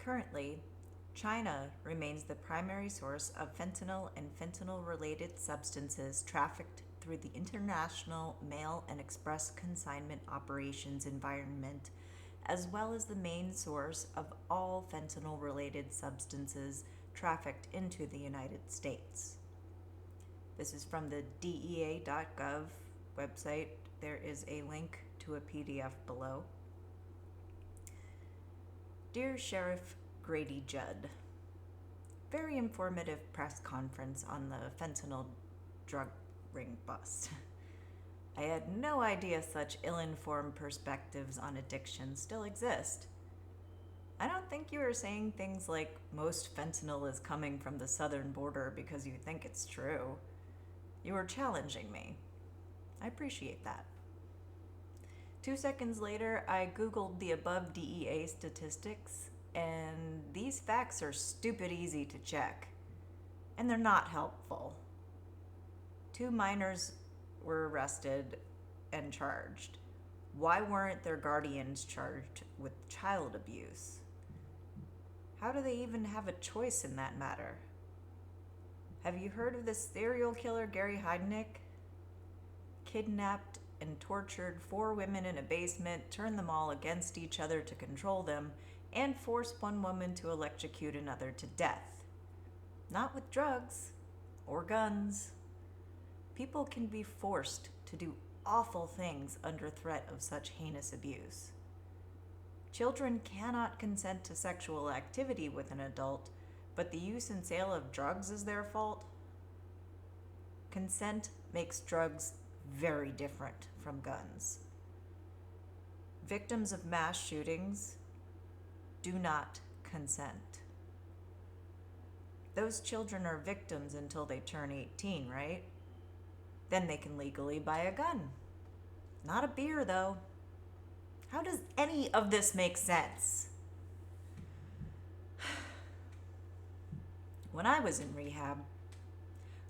Currently, China remains the primary source of fentanyl and fentanyl-related substances trafficked through the international mail and express consignment operations environment, as well as the main source of all fentanyl-related substances trafficked into the United States. This is from the DEA.gov website. There is a link to a PDF below. Dear Sheriff Grady Judd, very informative press conference on the fentanyl drug ring bust. I had no idea such ill-informed perspectives on addiction still exist. I don't think you were saying things like most fentanyl is coming from the southern border because you think it's true. You were challenging me. I appreciate that. 2 seconds later, I Googled the above DEA statistics, and these facts are stupid easy to check. And they're not helpful. 2 minors were arrested and charged. Why weren't their guardians charged with child abuse? How do they even have a choice in that matter? Have you heard of the serial killer Gary Heidnick? Kidnapped and tortured 4 women in a basement, turned them all against each other to control them, and forced one woman to electrocute another to death. Not with drugs or guns. People can be forced to do awful things under threat of such heinous abuse. Children cannot consent to sexual activity with an adult, but the use and sale of drugs is their fault. Consent makes drugs very different from guns. Victims of mass shootings do not consent. Those children are victims until they turn 18, right? Then they can legally buy a gun. Not a beer, though. How does any of this make sense? When I was in rehab,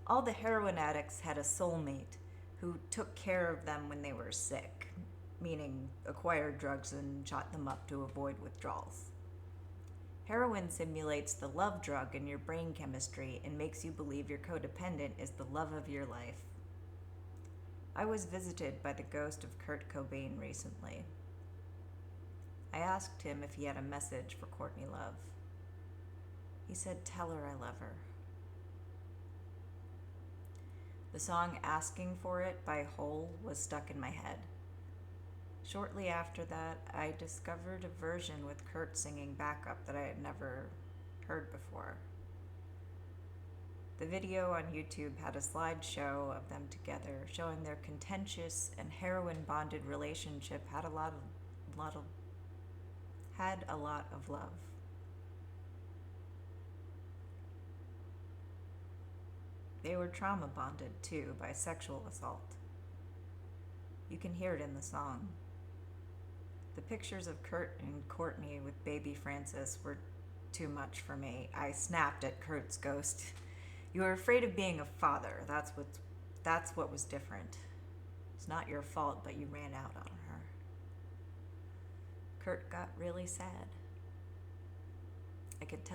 all the heroin addicts had a soulmate who took care of them when they were sick, meaning acquired drugs and shot them up to avoid withdrawals. Heroin simulates the love drug in your brain chemistry and makes you believe your codependent is the love of your life. I was visited by the ghost of Kurt Cobain recently. I asked him if he had a message for Courtney Love. He said, "Tell her I love her." The song Asking for It by Hole was stuck in my head. Shortly after that, I discovered a version with Kurt singing backup that I had never heard before. The video on YouTube had a slideshow of them together, showing their contentious and heroin-bonded relationship had a lot of love. They were trauma bonded too by sexual assault. You can hear it in the song. The pictures of Kurt and Courtney with baby Francis were too much for me. I snapped at Kurt's ghost. "You were afraid of being a father. That's what was different. It's not your fault, but you ran out on her." Kurt got really sad. I could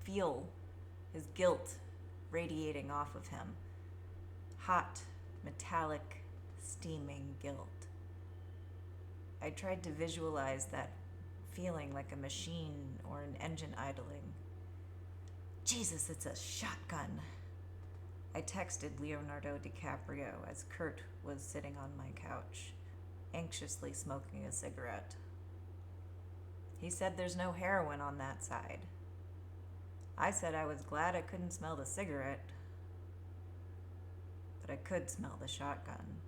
feel his guilt radiating off of him. Hot, metallic, steaming guilt. I tried to visualize that feeling like a machine or an engine idling. "Jesus, it's a shotgun." I texted Leonardo DiCaprio as Kurt was sitting on my couch, anxiously smoking a cigarette. He said there's no heroin on that side. I said I was glad I couldn't smell the cigarette, but I could smell the shotgun.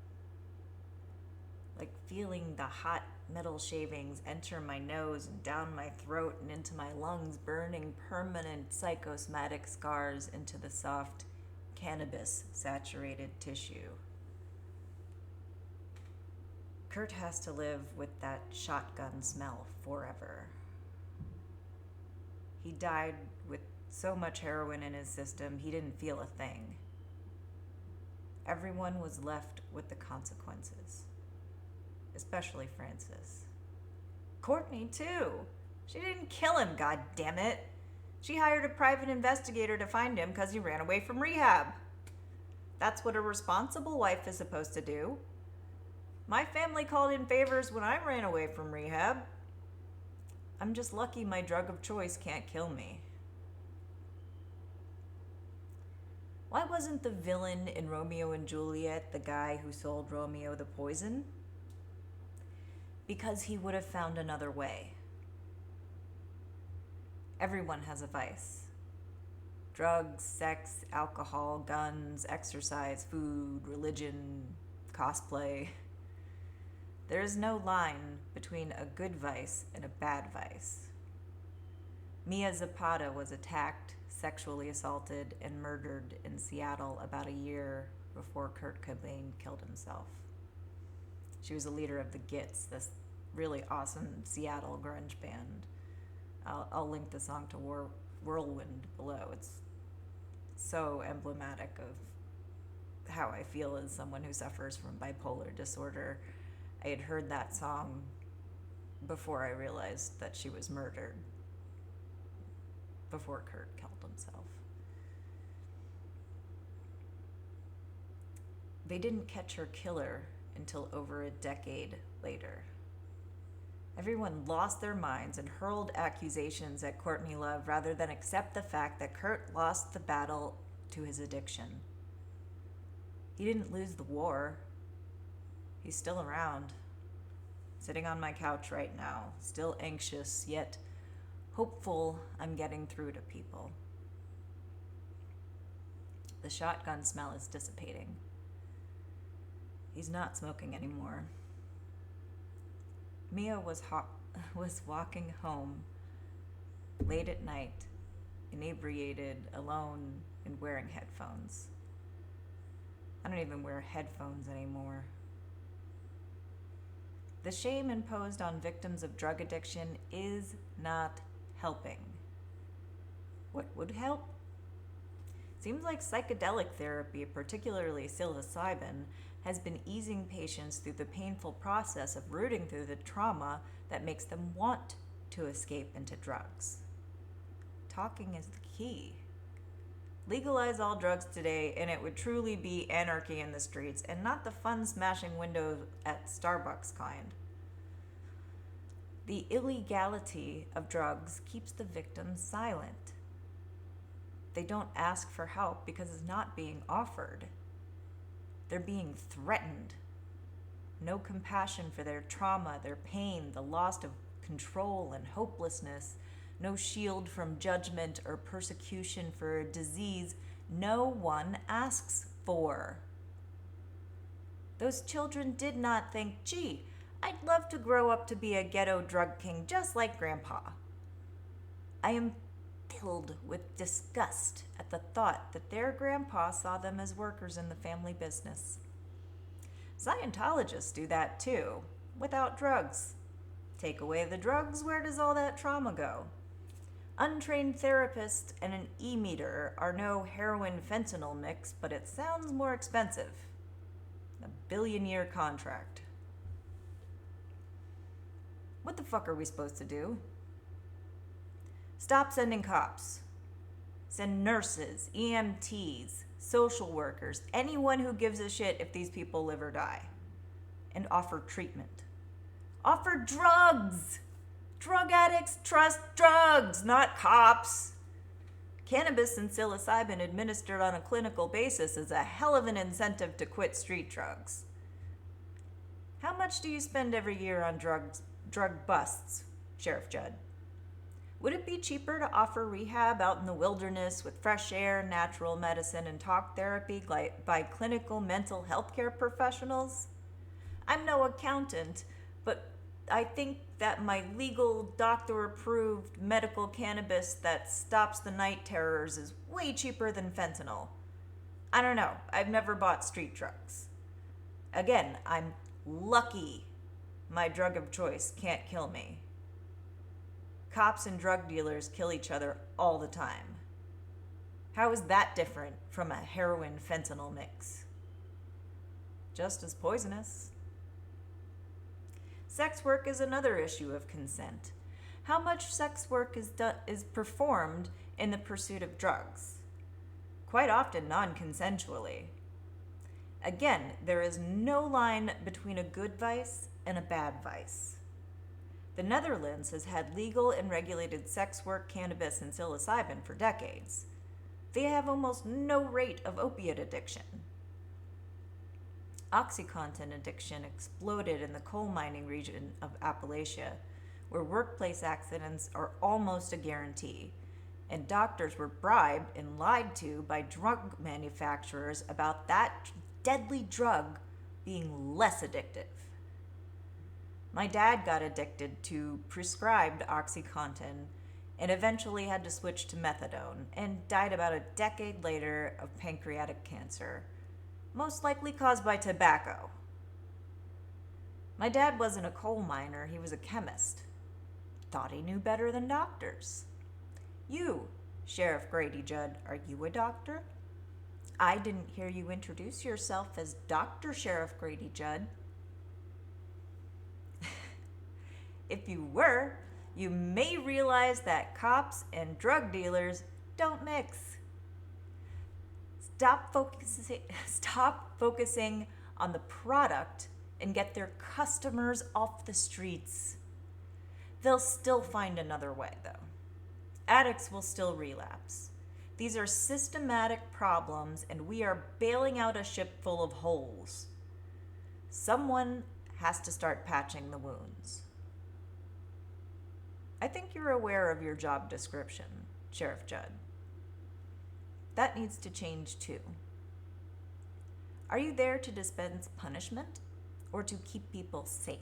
Like feeling the hot metal shavings enter my nose and down my throat and into my lungs, burning permanent psychosomatic scars into the soft, cannabis-saturated tissue. Kurt has to live with that shotgun smell forever. He died with so much heroin in his system, he didn't feel a thing. Everyone was left with the consequences, especially Frances. Courtney, too. She didn't kill him, god damn it. She hired a private investigator to find him because he ran away from rehab. That's what a responsible wife is supposed to do. My family called in favors when I ran away from rehab. I'm just lucky my drug of choice can't kill me. Why wasn't the villain in Romeo and Juliet the guy who sold Romeo the poison? Because he would have found another way. Everyone has a vice. Drugs, sex, alcohol, guns, exercise, food, religion, cosplay. There is no line between a good vice and a bad vice. Mia Zapata was attacked, sexually assaulted, and murdered in Seattle about a year before Kurt Cobain killed himself. She was a leader of the Gits, this really awesome Seattle grunge band. I'll link the song to Whirlwind below. It's so emblematic of how I feel as someone who suffers from bipolar disorder. I had heard that song before I realized that she was murdered, before Kurt killed himself. They didn't catch her killer until over a decade later. Everyone lost their minds and hurled accusations at Courtney Love rather than accept the fact that Kurt lost the battle to his addiction. He didn't lose the war. He's still around, sitting on my couch right now, still anxious, yet hopeful I'm getting through to people. The shotgun smell is dissipating. He's not smoking anymore. Mia was walking home late at night, inebriated, alone, and wearing headphones. I don't even wear headphones anymore. The shame imposed on victims of drug addiction is not helping. What would help? Seems like psychedelic therapy, particularly psilocybin, has been easing patients through the painful process of rooting through the trauma that makes them want to escape into drugs. Talking is the key. Legalize all drugs today, and it would truly be anarchy in the streets, and not the fun smashing windows at Starbucks kind. The illegality of drugs keeps the victims silent. They don't ask for help because it's not being offered. They're being threatened. No compassion for their trauma, their pain, the loss of control and hopelessness. No shield from judgment or persecution for a disease no one asks for. Those children did not think, gee, I'd love to grow up to be a ghetto drug king just like Grandpa. I am filled with disgust at the thought that their grandpa saw them as workers in the family business. Scientologists do that too, without drugs. Take away the drugs, where does all that trauma go? Untrained therapist and an e-meter are no heroin-fentanyl mix, but it sounds more expensive. A billion-year contract. What the fuck are we supposed to do? Stop sending cops. Send nurses, EMTs, social workers, anyone who gives a shit if these people live or die. And offer treatment. Offer drugs! Drug addicts trust drugs, not cops. Cannabis and psilocybin administered on a clinical basis is a hell of an incentive to quit street drugs. How much do you spend every year on drug busts, Sheriff Judd? Would it be cheaper to offer rehab out in the wilderness with fresh air, natural medicine, and talk therapy by clinical mental health care professionals? I'm no accountant, but I think that my legal, doctor-approved medical cannabis that stops the night terrors is way cheaper than fentanyl. I don't know. I've never bought street drugs. Again, I'm lucky my drug of choice can't kill me. Cops and drug dealers kill each other all the time. How is that different from a heroin-fentanyl mix? Just as poisonous. Sex work is another issue of consent. how much sex work is performed in the pursuit of drugs, quite often non-consensually. Again, there is no line between a good vice and a bad vice. The Netherlands has had legal and regulated sex work, cannabis, and psilocybin for decades. They have almost no rate of opiate addiction. OxyContin addiction exploded in the coal mining region of Appalachia, where workplace accidents are almost a guarantee, and doctors were bribed and lied to by drug manufacturers about that deadly drug being less addictive. My dad got addicted to prescribed OxyContin and eventually had to switch to methadone and died about a decade later of pancreatic cancer, most likely caused by tobacco. My dad wasn't a coal miner, he was a chemist. Thought he knew better than doctors. You, Sheriff Grady Judd, are you a doctor? I didn't hear you introduce yourself as Dr. Sheriff Grady Judd. If you were, you may realize that cops and drug dealers don't mix. Stop focusing on the product and get their customers off the streets. They'll still find another way, though. Addicts will still relapse. These are systematic problems, and we are bailing out a ship full of holes. Someone has to start patching the wounds. I think you're aware of your job description, Sheriff Judd. That needs to change too. Are you there to dispense punishment or to keep people safe?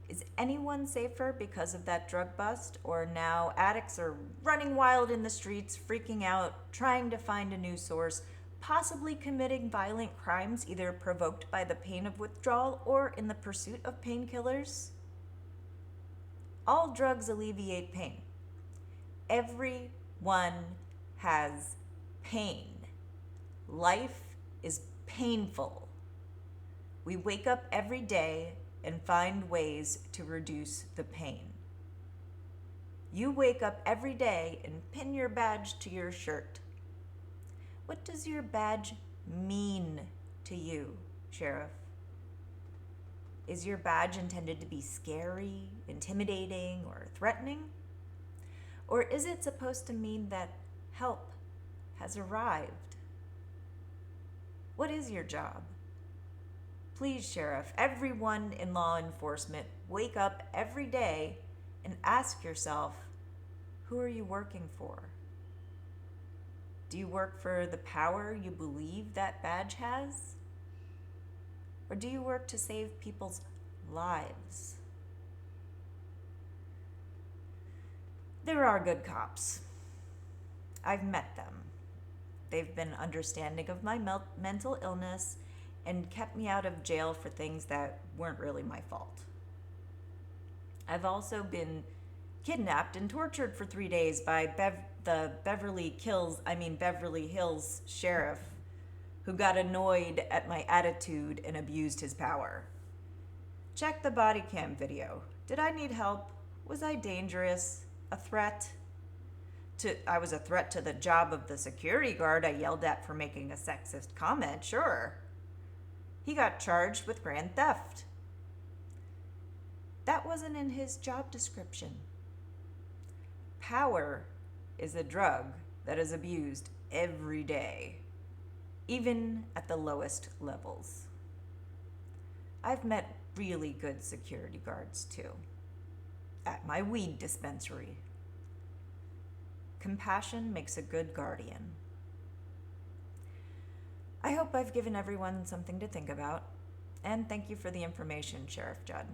Is anyone safer because of that drug bust, or now addicts are running wild in the streets, freaking out, trying to find a new source, possibly committing violent crimes either provoked by the pain of withdrawal or in the pursuit of painkillers? All drugs alleviate pain. Everyone has pain. Life is painful. We wake up every day and find ways to reduce the pain. You wake up every day and pin your badge to your shirt. What does your badge mean to you, Sheriff? Is your badge intended to be scary, intimidating, or threatening? Or is it supposed to mean that help has arrived? What is your job? Please, Sheriff, everyone in law enforcement, wake up every day and ask yourself, who are you working for? Do you work for the power you believe that badge has? Or do you work to save people's lives? There are good cops. I've met them. They've been understanding of my mental illness and kept me out of jail for things that weren't really my fault. I've also been kidnapped and tortured for 3 days by the Beverly Hills sheriff, who got annoyed at my attitude and abused his power. Check the body cam video. Did I need help? Was I dangerous? A threat? I was a threat to the job of the security guard I yelled at for making a sexist comment, sure. He got charged with grand theft. That wasn't in his job description. Power is a drug that is abused every day, even at the lowest levels. I've met really good security guards too, at my weed dispensary. Compassion makes a good guardian. I hope I've given everyone something to think about, and thank you for the information, Sheriff Judd.